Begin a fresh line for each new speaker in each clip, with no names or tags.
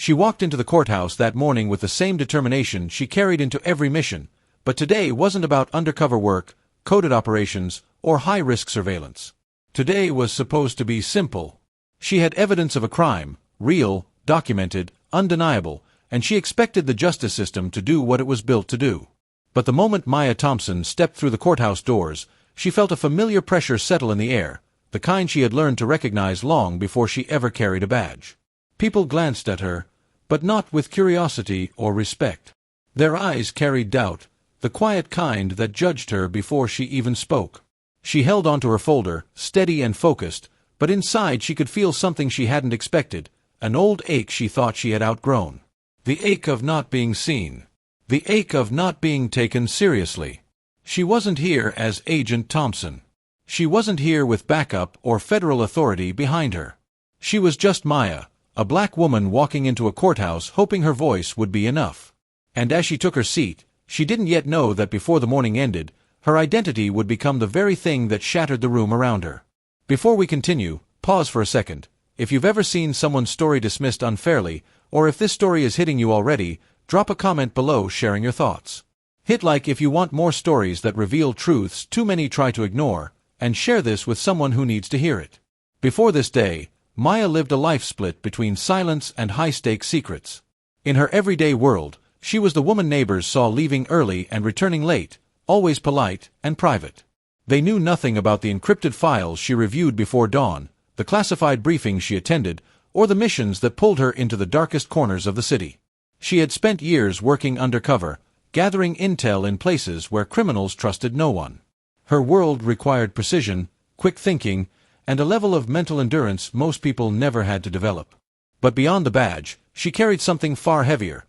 She walked into the courthouse that morning with the same determination she carried into every mission, but today wasn't about undercover work, coded operations, or high-risk surveillance. Today was supposed to be simple. She had evidence of a crime, real, documented, undeniable, and she expected the justice system to do what it was built to do. But the moment Maya Thompson stepped through the courthouse doors, she felt a familiar pressure settle in the air, the kind she had learned to recognize long before she ever carried a badge. People glanced at her, but not with curiosity or respect. Their eyes carried doubt, the quiet kind that judged her before she even spoke. She held onto her folder, steady and focused, but inside she could feel something she hadn't expected, an old ache she thought she had outgrown. The ache of not being seen. The ache of not being taken seriously. She wasn't here as Agent Thompson. She wasn't here with backup or federal authority behind her. She was just Maya, a black woman walking into a courthouse hoping her voice would be enough. And as she took her seat, she didn't yet know that before the morning ended, her identity would become the very thing that shattered the room around her. Before we continue, pause for a second. If you've ever seen someone's story dismissed unfairly, or if this story is hitting you already, drop a comment below sharing your thoughts. Hit like if you want more stories that reveal truths too many try to ignore, and share this with someone who needs to hear it. Before this day, Maya lived a life split between silence and high-stakes secrets. In her everyday world, she was the woman neighbors saw leaving early and returning late, always polite and private. They knew nothing about the encrypted files she reviewed before dawn, the classified briefings she attended, or the missions that pulled her into the darkest corners of the city. She had spent years working undercover, gathering intel in places where criminals trusted no one. Her world required precision, quick thinking, and a level of mental endurance most people never had to develop. But beyond the badge, she carried something far heavier.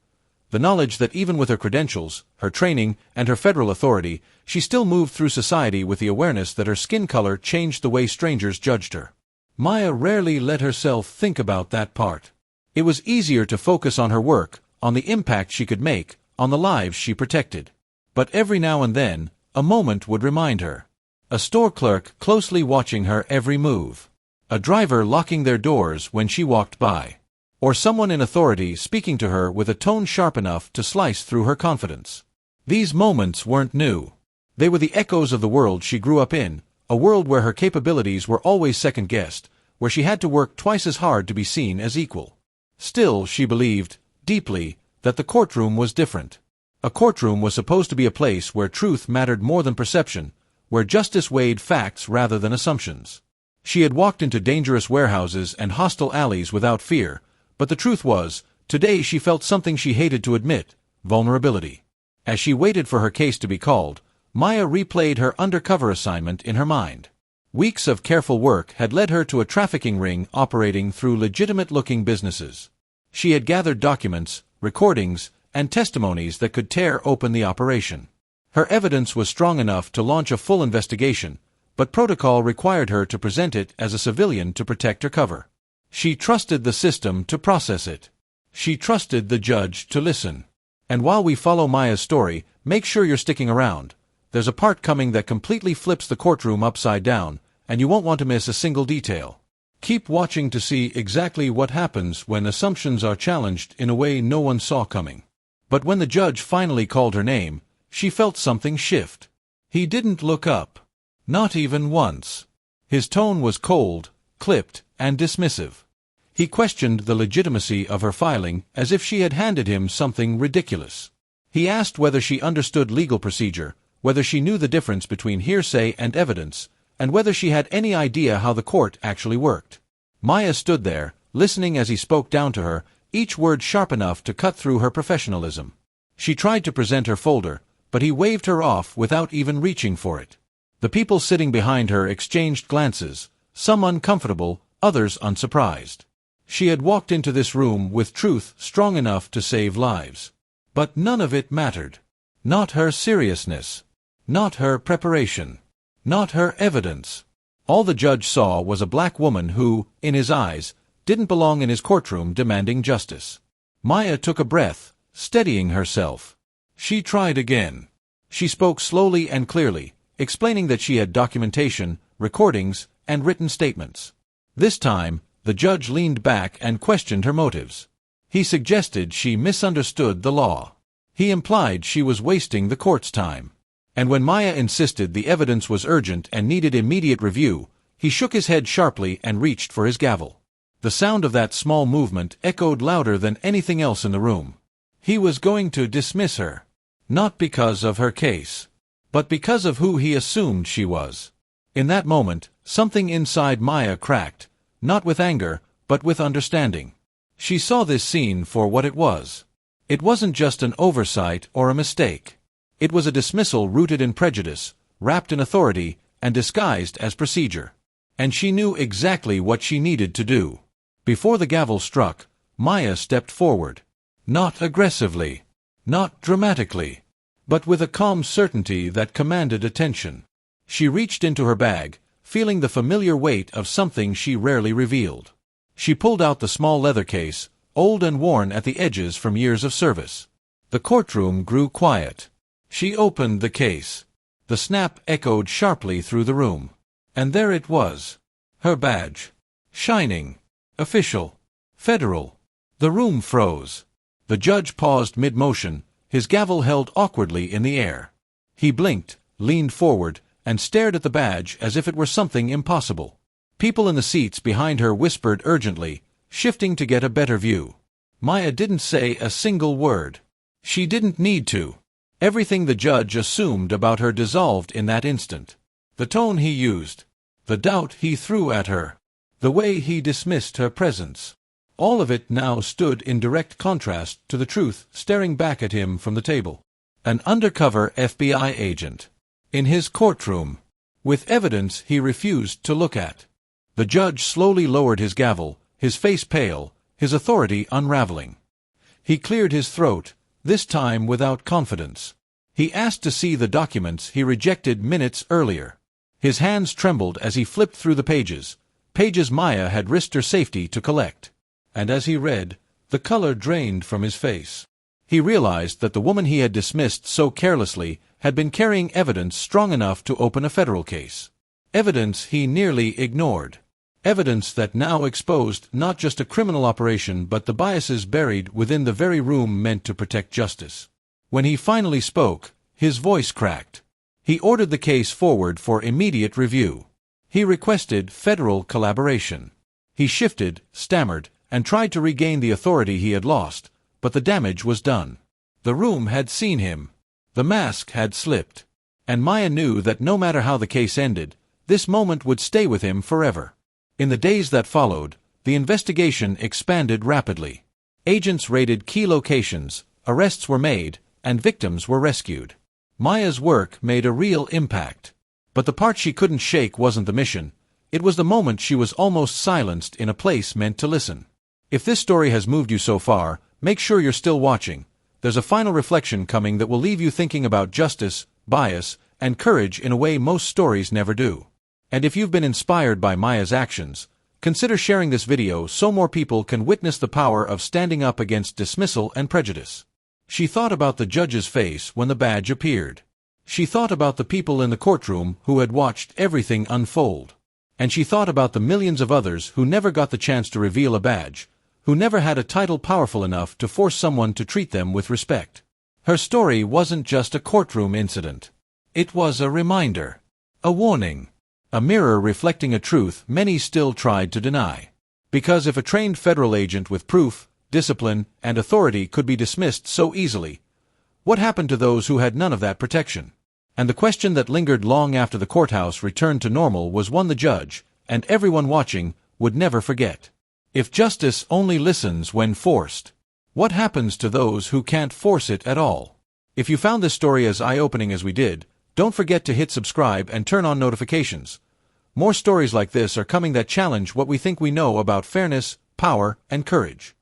The knowledge that even with her credentials, her training, and her federal authority, she still moved through society with the awareness that her skin color changed the way strangers judged her. Maya rarely let herself think about that part. It was easier to focus on her work, on the impact she could make, on the lives she protected. But every now and then, a moment would remind her. A store clerk closely watching her every move. A driver locking their doors when she walked by. Or someone in authority speaking to her with a tone sharp enough to slice through her confidence. These moments weren't new. They were the echoes of the world she grew up in, a world where her capabilities were always second-guessed, where she had to work twice as hard to be seen as equal. Still, she believed, deeply, that the courtroom was different. A courtroom was supposed to be a place where truth mattered more than perception, where justice weighed facts rather than assumptions. She had walked into dangerous warehouses and hostile alleys without fear, but the truth was, today she felt something she hated to admit: vulnerability. As she waited for her case to be called, Maya replayed her undercover assignment in her mind. Weeks of careful work had led her to a trafficking ring operating through legitimate-looking businesses. She had gathered documents, recordings, and testimonies that could tear open the operation. Her evidence was strong enough to launch a full investigation, but protocol required her to present it as a civilian to protect her cover. She trusted the system to process it. She trusted the judge to listen. And while we follow Maya's story, make sure you're sticking around. There's a part coming that completely flips the courtroom upside down, and you won't want to miss a single detail. Keep watching to see exactly what happens when assumptions are challenged in a way no one saw coming. But when the judge finally called her name, she felt something shift. He didn't look up. Not even once. His tone was cold, clipped, and dismissive. He questioned the legitimacy of her filing as if she had handed him something ridiculous. He asked whether she understood legal procedure, whether she knew the difference between hearsay and evidence, and whether she had any idea how the court actually worked. Maya stood there, listening as he spoke down to her, each word sharp enough to cut through her professionalism. She tried to present her folder, but he waved her off without even reaching for it. The people sitting behind her exchanged glances, some uncomfortable, others unsurprised. She had walked into this room with truth strong enough to save lives. But none of it mattered. Not her seriousness. Not her preparation. Not her evidence. All the judge saw was a black woman who, in his eyes, didn't belong in his courtroom demanding justice. Maya took a breath, steadying herself. She tried again. She spoke slowly and clearly, explaining that she had documentation, recordings, and written statements. This time, the judge leaned back and questioned her motives. He suggested she misunderstood the law. He implied she was wasting the court's time. And when Maya insisted the evidence was urgent and needed immediate review, he shook his head sharply and reached for his gavel. The sound of that small movement echoed louder than anything else in the room. He was going to dismiss her. Not because of her case, but because of who he assumed she was. In that moment, something inside Maya cracked, not with anger, but with understanding. She saw this scene for what it was. It wasn't just an oversight or a mistake. It was a dismissal rooted in prejudice, wrapped in authority, and disguised as procedure. And she knew exactly what she needed to do. Before the gavel struck, Maya stepped forward. Not aggressively, not dramatically, but with a calm certainty that commanded attention. She reached into her bag, feeling the familiar weight of something she rarely revealed. She pulled out the small leather case, old and worn at the edges from years of service. The courtroom grew quiet. She opened the case. The snap echoed sharply through the room. And there it was. Her badge. Shining. Official. Federal. The room froze. The judge paused mid-motion, his gavel held awkwardly in the air. He blinked, leaned forward, and stared at the badge as if it were something impossible. People in the seats behind her whispered urgently, shifting to get a better view. Maya didn't say a single word. She didn't need to. Everything the judge assumed about her dissolved in that instant. The tone he used. The doubt he threw at her. The way he dismissed her presence. All of it now stood in direct contrast to the truth staring back at him from the table. An undercover FBI agent. In his courtroom. With evidence he refused to look at. The judge slowly lowered his gavel, his face pale, his authority unraveling. He cleared his throat, this time without confidence. He asked to see the documents he rejected minutes earlier. His hands trembled as he flipped through the pages Maya had risked her safety to collect. And as he read, the color drained from his face. He realized that the woman he had dismissed so carelessly had been carrying evidence strong enough to open a federal case. Evidence he nearly ignored. Evidence that now exposed not just a criminal operation but the biases buried within the very room meant to protect justice. When he finally spoke, his voice cracked. He ordered the case forward for immediate review. He requested federal collaboration. He shifted, stammered, and tried to regain the authority he had lost, but the damage was done. The room had seen him. The mask had slipped. And Maya knew that no matter how the case ended, this moment would stay with him forever. In the days that followed, the investigation expanded rapidly. Agents raided key locations, arrests were made, and victims were rescued. Maya's work made a real impact. But the part she couldn't shake wasn't the mission. It was the moment she was almost silenced in a place meant to listen. If this story has moved you so far, make sure you're still watching. There's a final reflection coming that will leave you thinking about justice, bias, and courage in a way most stories never do. And if you've been inspired by Maya's actions, consider sharing this video so more people can witness the power of standing up against dismissal and prejudice. She thought about the judge's face when the badge appeared. She thought about the people in the courtroom who had watched everything unfold. And she thought about the millions of others who never got the chance to reveal a badge, who never had a title powerful enough to force someone to treat them with respect. Her story wasn't just a courtroom incident. It was a reminder. A warning. A mirror reflecting a truth many still tried to deny. Because if a trained federal agent with proof, discipline, and authority could be dismissed so easily, what happened to those who had none of that protection? And the question that lingered long after the courthouse returned to normal was one the judge, and everyone watching, would never forget. If justice only listens when forced, what happens to those who can't force it at all? If you found this story as eye-opening as we did, don't forget to hit subscribe and turn on notifications. More stories like this are coming that challenge what we think we know about fairness, power, and courage.